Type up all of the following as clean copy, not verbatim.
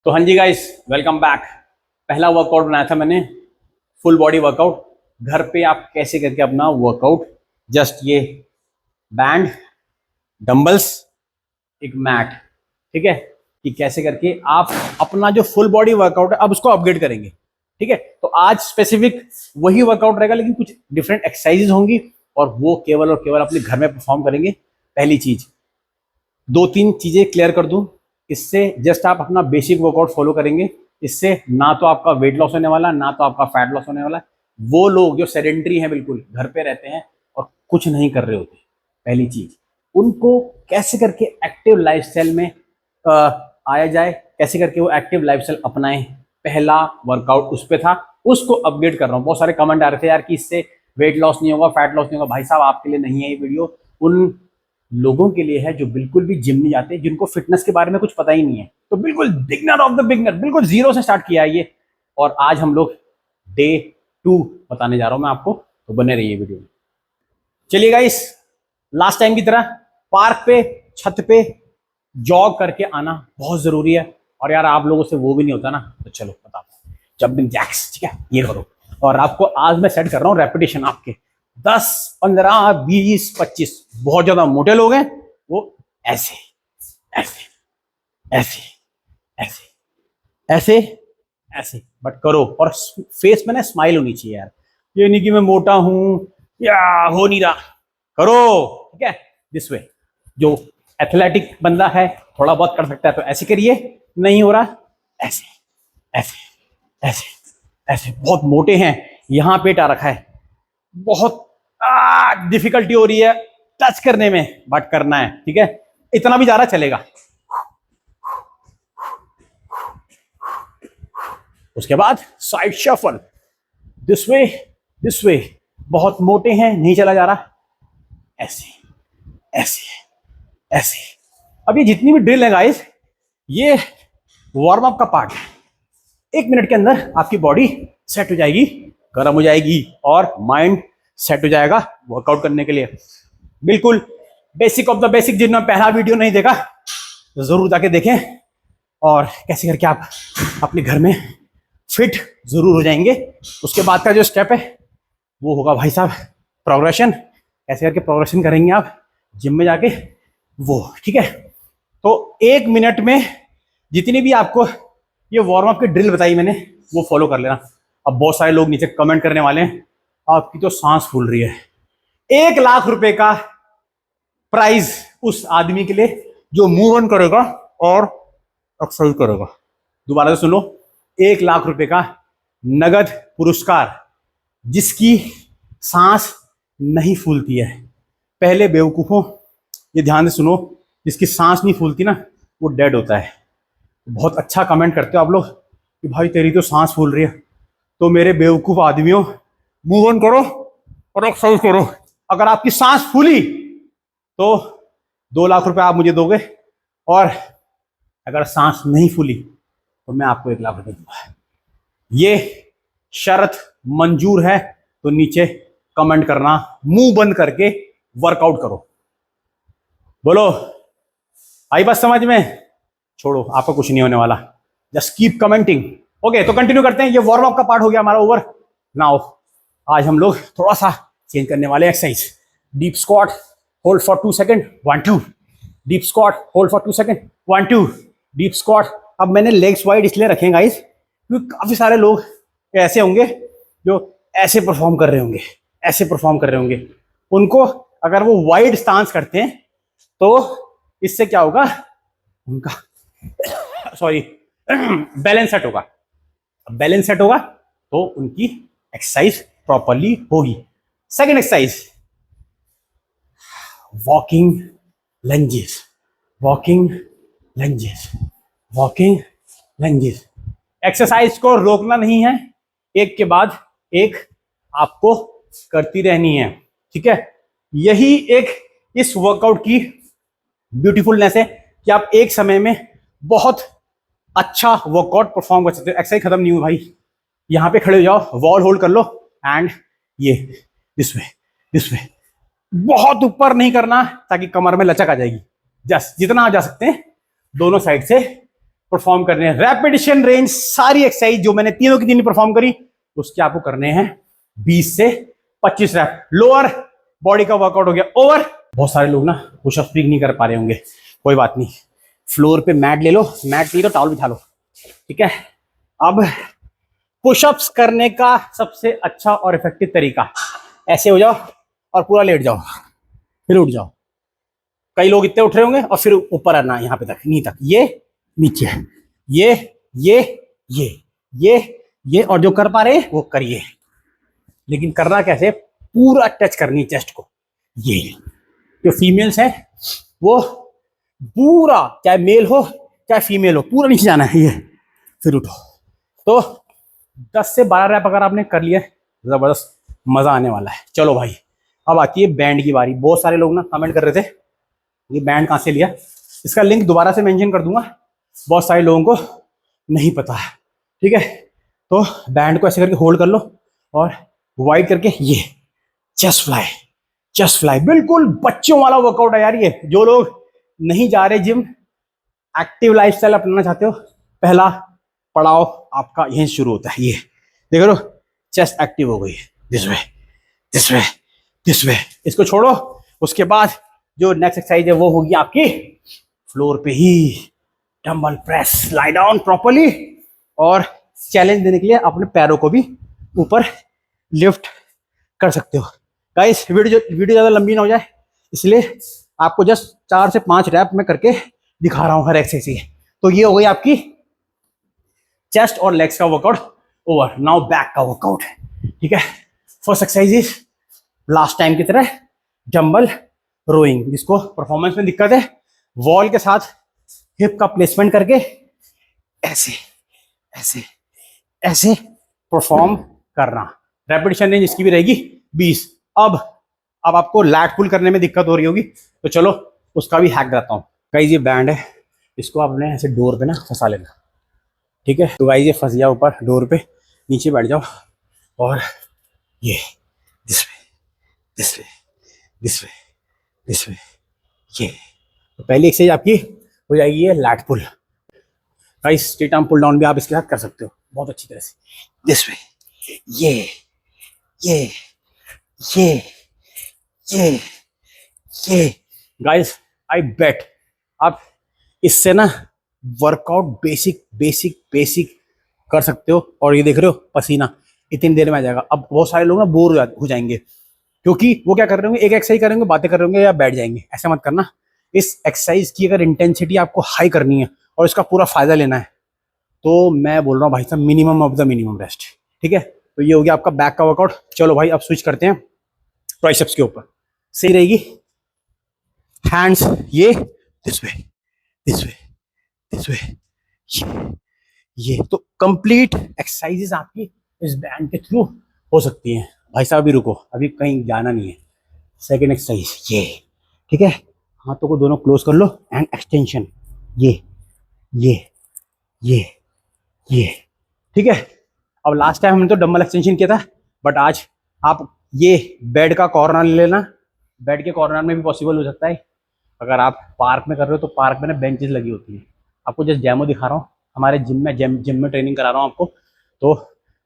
तो हाँ जी guys, welcome back. पहला वर्कआउट बनाया था मैंने, फुल बॉडी वर्कआउट। घर पे आप कैसे करके अपना वर्कआउट, जस्ट ये बैंड, डंबल्स, एक मैट, ठीक है, कि कैसे करके आप अपना जो फुल बॉडी वर्कआउट है अब उसको अपग्रेड करेंगे। ठीक है, तो आज स्पेसिफिक वही वर्कआउट रहेगा, लेकिन कुछ डिफरेंट एक्सरसाइजेज होंगी और वो केवल और केवल अपने घर में परफॉर्म करेंगे। पहली चीज, दो तीन चीजें क्लियर कर दूं, इससे जस्ट आप अपना बेसिक वर्कआउट फॉलो करेंगे। इससे ना तो आपका वेट लॉस होने वाला, ना तो आपका फैट लॉस होने वाला। वो लोग जो सेडेंटरी हैं, बिल्कुल घर पे रहते हैं और कुछ नहीं कर रहे होते, पहली चीज उनको कैसे करके एक्टिव लाइफस्टाइल में आया जाए, कैसे करके वो एक्टिव लाइफस्टाइल अपनाएं। पहला वर्कआउट उस पर था, उसको अपग्रेड कर रहा हूँ। बहुत सारे कमेंट आ रहे थे यार कि इससे वेट लॉस नहीं होगा, फैट लॉस नहीं होगा। भाई साहब, आपके लिए नहीं है ये वीडियो, उन लोगों के लिए है जो बिल्कुल भी जिम नहीं जाते, जिनको फिटनेस के बारे में कुछ पता ही नहीं है। तो बिल्कुल बिगनर ऑफ द बिगनर, बिल्कुल जीरो से स्टार्ट किया है ये। और आज हम लोग डे 2 बताने जा रहा हूं मैं आपको, तो बने रहिए वीडियो में। चलिए गाइस, लास्ट टाइम की तरह पार्क पे, छत पे जॉग करके आना बहुत जरूरी है। और यार आप लोगों से वो भी नहीं होता ना, तो चलो बताता हूँ। जंपिंग जैक्स, ठीक है, ये करो। और आपको आज मैं सेट कर रहा हूँ रेपिटेशन आपके 10, 15, 20, 25। बहुत ज्यादा मोटे लोग हैं वो ऐसे ऐसे ऐसे ऐसे ऐसे ऐसे बट करो। और फेस में ना स्माइल होनी चाहिए यार, ये नहीं कि मैं मोटा हूं या हो नहीं रहा। करो, ठीक है, दिस वे। जो एथलेटिक बंदा है थोड़ा बहुत कर सकता है तो ऐसे करिए, नहीं हो रहा ऐसे ऐसे ऐसे ऐसे। बहुत मोटे हैं, यहां पेट आ रखा है, बहुत डिफिकल्टी हो रही है टच करने में, बट करना है, ठीक है। इतना भी ज्यादा चलेगा। उसके बाद side shuffle, this way this वे। बहुत मोटे हैं, नहीं चला जा रहा, ऐसे ऐसे ऐसे। अब ये जितनी भी ड्रिल है गाइस, ये वार्म अप का पार्ट है। 1 मिनट के अंदर आपकी बॉडी सेट हो जाएगी, गर्म हो जाएगी और माइंड सेट हो जाएगा वर्कआउट करने के लिए। बिल्कुल बेसिक ऑफ द बेसिक। जिन्होंने पहला वीडियो नहीं देखा तो जरूर जाके देखें, और कैसे करके आप अपने घर में फिट जरूर हो जाएंगे। उसके बाद का जो स्टेप है वो होगा भाई साहब प्रोग्रेशन। कैसे करके प्रोग्रेशन करेंगे आप जिम में जाके, वो ठीक है। तो 1 मिनट में जितनी भी आपको ये वार्म अप की ड्रिल बताई मैंने, वो फॉलो कर लेना। अब बहुत सारे लोग नीचे कमेंट करने वाले हैं, आपकी तो सांस फूल रही है। 1,00,000 रुपए का प्राइज उस आदमी के लिए जो मूव ऑन करेगा और एक्सरसाइज करेगा। दोबारा से सुनो, 1,00,000 रुपए का नगद पुरस्कार, जिसकी सांस नहीं फूलती है। पहले बेवकूफों, ये ध्यान से सुनो, जिसकी सांस नहीं फूलती ना, वो डेड होता है। बहुत अच्छा कमेंट करते हो आप लोग कि भाई तेरी तो सांस फूल रही है। तो मेरे बेवकूफ आदमियों, मूव ऑन करो और एक्सरसाइज करो। अगर आपकी सांस फूली तो 2,00,000 रुपए आप मुझे दोगे, और अगर सांस नहीं फूली तो मैं आपको 1,00,000 रुपए दूंगा। ये शर्त मंजूर है तो नीचे कमेंट करना, मुंह बंद करके वर्कआउट करो। बोलो, आई बात समझ में? छोड़ो, आपका कुछ नहीं होने वाला, जस्ट कीप कमेंटिंग। ओके, तो कंटिन्यू करते हैं। ये वार्म अप का पार्ट हो गया हमारा ओवर। नाउ आज हम लोग थोड़ा सा चेंज करने वाले exercise. Deep squat, hold for 2 second, 1 2। Deep squat, hold for 2 second, 1 2। Deep squat. अब मैंने लेग्स वाइड इसलिए रखे गाइस क्योंकि काफी सारे लोग ऐसे होंगे जो ऐसे परफॉर्म कर रहे होंगे, ऐसे परफॉर्म कर रहे होंगे। उनको अगर वो वाइड स्टांस करते हैं तो इससे क्या होगा, उनका सॉरी बैलेंस सेट होगा। बैलेंस सेट होगा तो उनकी एक्सरसाइज प्रॉपरली होगी। Second exercise, walking lunges, walking lunges, walking lunges. Exercise को रोकना नहीं है, एक के बाद एक आपको करती रहनी है, ठीक है। यही एक इस वर्कआउट की ब्यूटीफुलनेस है कि आप एक समय में बहुत अच्छा वर्कआउट परफॉर्म कर सकते हो। एक्सरसाइज खत्म नहीं हुई भाई, यहां पे खड़े हो जाओ, वॉल होल्ड कर लो एंड ये दिस वे दिस वे। बहुत ऊपर नहीं करना ताकि कमर में लचक आ जाएगी। जस्ट जितना आप जा सकते हैं दोनों साइड से परफॉर्म करने हैं। रेपिटेशन रेंज सारी एक्सरसाइज जो मैंने तीनों की तीन परफॉर्म करी उसके आपको करने हैं 20 से 25 रैप। लोअर बॉडी का वर्कआउट हो गया ओवर। बहुत सारे लोग ना पुशअप भी नहीं कर पा रहे होंगे, कोई बात नहीं, फ्लोर पे मैट ले लो, मैट नहीं तो टॉवल बिछा लो, ठीक है। अब पुशअप्स करने का सबसे अच्छा और इफेक्टिव तरीका, ऐसे हो जाओ और पूरा लेट जाओ, फिर उठ जाओ। कई लोग इतने उठ रहे होंगे और फिर ऊपर आना यहाँ पे तक, नी तक, ये नीचे, ये ये ये ये ये, और जो कर पा रहे वो करिए, लेकिन करना कैसे, पूरा टच करनी चेस्ट को। ये जो फीमेल्स हैं वो पूरा, चाहे मेल हो चाहे फीमेल हो, पूरा नीचे जाना है, ये फिर उठो। तो 10 से 12 रैप अगर आपने कर लिया, जबरदस्त मजा आने वाला है। चलो भाई, अब आती है बैंड की बारी। बहुत सारे लोग ना कमेंट कर रहे थे ये बैंड कहाँ से लिया, इसका लिंक दोबारा से मेंशन कर दूंगा, बहुत सारे लोगों को नहीं पता है, ठीक है। तो बैंड को ऐसे करके होल्ड कर लो और वाइड करके ये चेस्ट फ्लाई, चेस्ट फ्लाई, बिल्कुल बच्चों वाला वर्कआउट है यार ये। जो लोग नहीं जा रहे जिम, एक्टिव लाइफस्टाइल अपनाना चाहते हो, पहला पड़ाव आपका यहीं शुरू होता है। ये देख लो, चेस्ट एक्टिव हो गई, this way this way this वे। इसको छोड़ो, उसके बाद जो नेक्स्ट एक्सरसाइज है वो होगी आपकी फ्लोर पे ही dumbbell press. Lie down properly और चैलेंज देने के लिए अपने पैरों को भी ऊपर लिफ्ट कर सकते हो। गाइस वीडियो ज़्यादा लंबी ना हो जाए, इसलिए आपको जस्ट 4 से 5 रैप में करके दिखा रहा हूँ हर एक्सरसाइज। तो ये हो गई आपकी चेस्ट और लेग्स का वर्कआउट ओवर। नाउ बैक का वर्कआउट, ठीक है। First exercise is last time की तरह डंबल रोइंग। जिसको परफॉर्मेंस में दिक्कत है, वॉल के साथ हिप का प्लेसमेंट करके ऐसे ऐसे ऐसे परफॉर्म करना। रेपिटेशन रेंज इसकी भी रहेगी 20। अब आपको लैट पुल करने में दिक्कत हो रही होगी, तो चलो उसका भी हैक बताता हूँ। गाइस ये बैंड है, इसको आपने ऐसे डोर पे ना फंसा लेना, ठीक है। तो गाइस ये फंस गया ऊपर डोर पे, नीचे बैठ जाओ और ये this way this way this way this way, ये तो पहली एक्सरसाइज आपकी हो जाएगी ये lat pull. Guys straight arm pull down भी आप इसके साथ कर सकते हो बहुत अच्छी तरह से, दिस वे, ये ये ये ये ये। गाइस आई बेट आप इससे ना वर्कआउट बेसिक बेसिक बेसिक कर सकते हो। और ये देख रहे हो पसीना इतनी देर में आ जाएगा। अब बहुत सारे लोग ना बोर हो जाएंगे, क्योंकि वो क्या कर रहे होंगे, एक एक्सरसाइज करेंगे, बातें कर रहे होंगे या बैठ जाएंगे। ऐसा मत करना। इस एक्सरसाइज की अगर इंटेंसिटी आपको हाई करनी है और इसका पूरा फायदा लेना है, तो मैं बोल रहा हूँ भाई साहब minimum of the minimum rest, ठीक है। तो ये हो गया आपका बैक का वर्कआउट। चलो भाई अब स्विच करते हैं ट्राइसेप्स के ऊपर। सही रहेगी हैंड्स, ये this way this way this way, ये तो कंप्लीट एक्सरसाइजेस आपकी इस बैंड के थ्रू हो सकती हैं। भाई साहब अभी रुको, अभी कहीं जाना नहीं है। सेकेंड एक्सरसाइज ये, ठीक है। हाथों को दोनों क्लोज कर लो एंड एक्सटेंशन, ये ये ये ये, ठीक है। अब लास्ट टाइम हमने तो डंबल एक्सटेंशन किया था, बट आज आप ये बेड का कॉर्नर ले लेना। बेड के कॉर्नर में भी पॉसिबल हो सकता है। अगर आप पार्क में कर रहे हो तो पार्क में ना बेंचेस लगी होती हैं। आपको जस्ट डेमो दिखा रहा हूँ, हमारे जिम में ट्रेनिंग करा रहा हूँ आपको। तो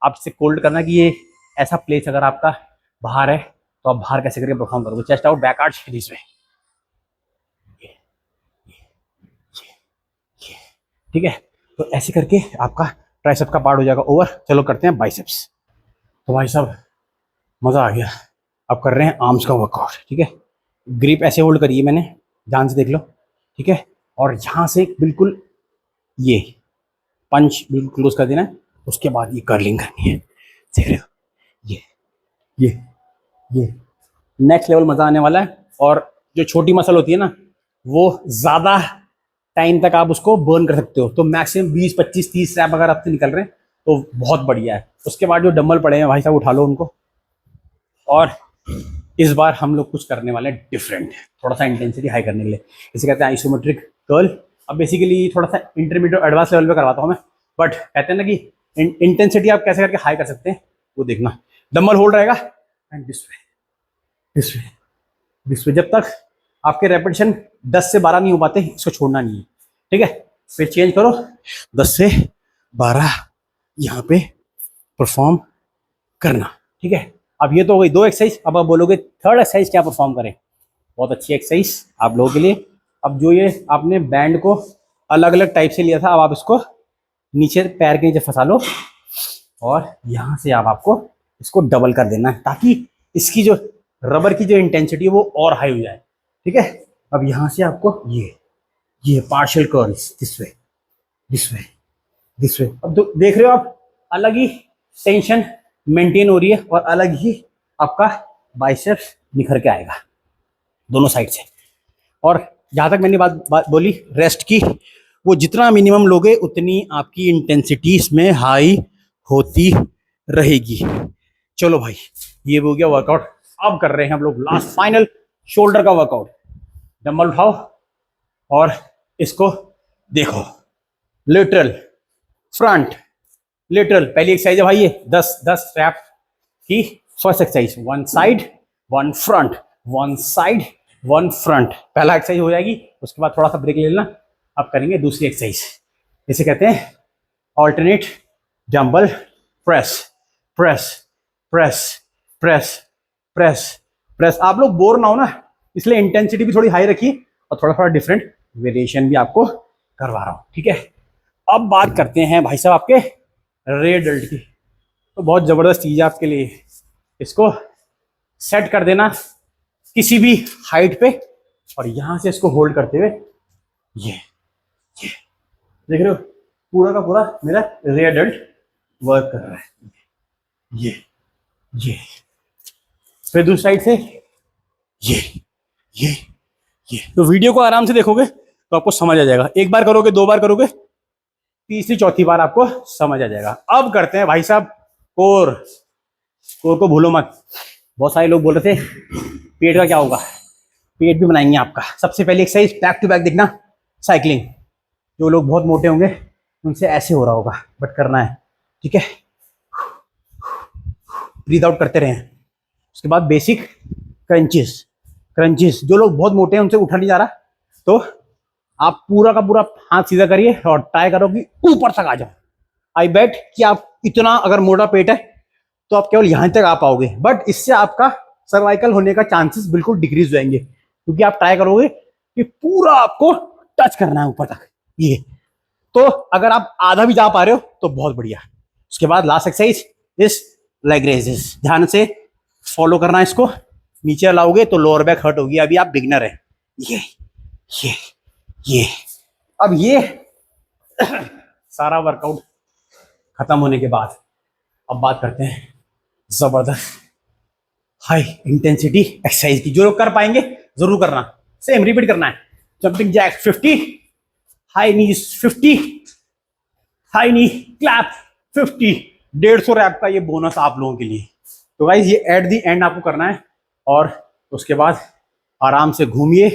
आप इससे कोल्ड करना कि ये ऐसा प्लेस अगर आपका बाहर है तो आप बाहर कैसे करके परफॉर्म करोगे। Chest out, back arch, this way, ठीक है। तो ऐसे करके आपका ट्राइसेप का पार्ट हो जाएगा ओवर। चलो करते हैं बाइसेप्स। तो भाई साहब मज़ा आ गया। अब कर रहे हैं आर्म्स का वर्कआउट, ठीक है। ग्रिप ऐसे होल्ड करिए, मैंने ध्यान से देख लो, ठीक है। और यहाँ से बिल्कुल ये पंच बिल्कुल क्लोज कर देना है। उसके बाद ये कर्लिंग करनी है, देख रहे हो, ये ये ये नेक्स्ट लेवल मज़ा आने वाला है। और जो छोटी मसल होती है ना, वो ज़्यादा टाइम तक आप उसको बर्न कर सकते हो। तो मैक्सिमम 20 25 30 रैप अगर आपसे निकल रहे हैं तो बहुत बढ़िया है। उसके बाद जो डंबल पड़े हैं भाई साहब उठा लो उनको। और इस बार हम लोग कुछ करने वाले हैं डिफरेंट, थोड़ा सा इंटेंसिटी हाई करने के लिए। इसे कहते हैं आइसोमेट्रिक कर्ल। अब बेसिकली थोड़ा सा इंटरमीडिएट एडवांस लेवल पे करवाता हूँ मैं, बट कहते हैं ना कि इंटेंसिटी आप कैसे करके हाई कर सकते हैं वो देखना। डंबल होल्ड रहेगा and this way this way this वे। जब तक आपके रेपिटेशन 10 से 12 नहीं हो पाते, इसको छोड़ना नहीं है, ठीक है। फिर चेंज करो, 10 से 12 यहाँ पे परफॉर्म करना। ठीक है, अब ये तो हो गई 2 एक्सरसाइज। अब आप बोलोगे थर्ड एक्सरसाइज क्या परफॉर्म करें? बहुत अच्छी एक्सरसाइज आप लोगों के लिए। अब जो ये आपने बैंड को अलग अलग टाइप से लिया था, अब आप इसको नीचे पैर के नीचे फंसा लो और यहाँ से आपको इसको डबल कर देना है, ताकि इसकी जो रबर की जो इंटेंसिटी है वो और हाई हो जाए। ठीक है, अब यहाँ से आपको ये partial curls this way this way this वे। अब तो देख रहे हो आप, अलग ही टेंशन मेंटेन हो रही है और अलग ही आपका बाइसेप्स निखर के आएगा दोनों साइड से। और जहाँ तक मैंने बात बोली रेस्ट की, वो जितना मिनिमम लोगे उतनी आपकी इंटेंसिटी इसमें हाई होती रहेगी। चलो भाई, ये हो गया वर्कआउट। अब कर रहे हैं हम लोग लास्ट फाइनल शोल्डर का वर्कआउट। डंबल उठाओ और इसको देखो, लेटरल फ्रंट लेटरल। पहली एक्सरसाइज है भाई ये 10 रैप की first exercise, 1 side 1 front 1 side 1 front. पहला एक्सरसाइज हो जाएगी, उसके बाद थोड़ा सा ब्रेक ले लेना। अब करेंगे दूसरी एक्सरसाइज, इसे कहते हैं alternate dumbbell press press press press press press. आप लोग बोर ना हो ना, इसलिए इंटेंसिटी भी थोड़ी हाई रखिए और थोड़ा थोड़ा डिफरेंट वेरिएशन भी आपको करवा रहा हूँ। ठीक है, अब बात करते हैं भाई साहब आपके रेयर डेल्ट की। तो बहुत ज़बरदस्त चीज़ है आपके लिए, इसको सेट कर देना किसी भी हाइट पे और यहाँ से इसको होल्ड करते हुए ये देख रहे हो, पूरा का पूरा मेरा रेयर डेल्ट वर्क कर रहा है। ये फिर दूसरी साइड से ये। तो वीडियो को आराम से देखोगे तो आपको समझ आ जाएगा। एक बार करोगे, 2 बार करोगे, तीसरी चौथी बार आपको समझ आ जाएगा। अब करते हैं भाई साहब कोर को भूलो मत। बहुत सारे लोग बोल रहे थे पेट का क्या होगा, पेट भी बनाएंगे आपका। सबसे पहली एक्सरसाइज बैक टू बैक देखना, साइकिलिंग। जो लोग बहुत मोटे होंगे उनसे ऐसे हो रहा होगा, बट करना है। ठीक है, ब्रीथ आउट करते रहें। उसके बाद बेसिक क्रंचेस। जो लोग बहुत मोटे हैं उनसे उठा नहीं जा रहा, तो आप पूरा का पूरा हाथ सीधा करिए और ट्राई करो कि ऊपर तक आ जाओ। आई बेट कि आप इतना अगर मोटा पेट है तो आप केवल यहां तक आ पाओगे, बट इससे आपका सर्वाइकल होने का चांसेस बिल्कुल डिक्रीज हो जाएंगे, क्योंकि आप ट्राई करोगे कि पूरा आपको टच करना है ऊपर तक। ये तो अगर आप आधा भी जा पा रहे हो तो बहुत बढ़िया। उसके बाद लास्ट एक्सरसाइज इस लेग रेजेस, ध्यान से फॉलो करना है इसको। नीचे लाओगे तो लोअर बैक हर्ट होगी, अभी आप बिगनर है। ये अब ये सारा वर्कआउट खत्म होने के बाद अब बात करते हैं जबरदस्त हाई इंटेंसिटी एक्सरसाइज की। जो लोग कर पाएंगे जरूर करना, सेम रिपीट करना है। Jumping jack 50, high knees 50, high knee clap 50, 150 rep का ये बोनस आप लोगों के लिए। तो गाइस ये एट दी एंड आपको करना है और उसके बाद आराम से घूमिए,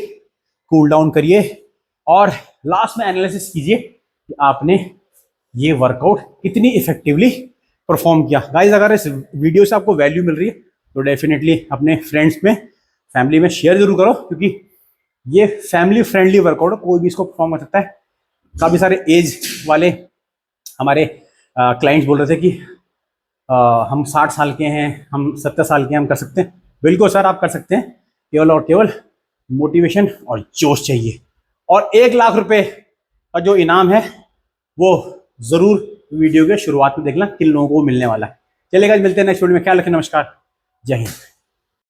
कूल डाउन करिए और लास्ट में एनालिसिस कीजिए कि आपने ये वर्कआउट कितनी इफेक्टिवली परफॉर्म किया। गाइस अगर इस वीडियो से आपको वैल्यू मिल रही है तो डेफिनेटली अपने फ्रेंड्स में, फैमिली में शेयर जरूर करो, क्योंकि ये फैमिली फ्रेंडली वर्कआउट है, कोई भी इसको परफॉर्म कर सकता है। काफ़ी सारे एज वाले हमारे क्लाइंट्स बोल रहे थे कि हम 60 साल के हैं, हम 70 साल के हैं, हम कर सकते हैं। बिल्कुल सर, आप कर सकते हैं, केवल और केवल मोटिवेशन और जोश चाहिए। और 1 लाख रुपए का जो इनाम है वो जरूर वीडियो के शुरुआत में देखना किन लोगों को मिलने वाला है। चलेगा, मिलते हैं नेक्स्ट वीडियो में। ख्याल रखें, नमस्कार, जय हिंद।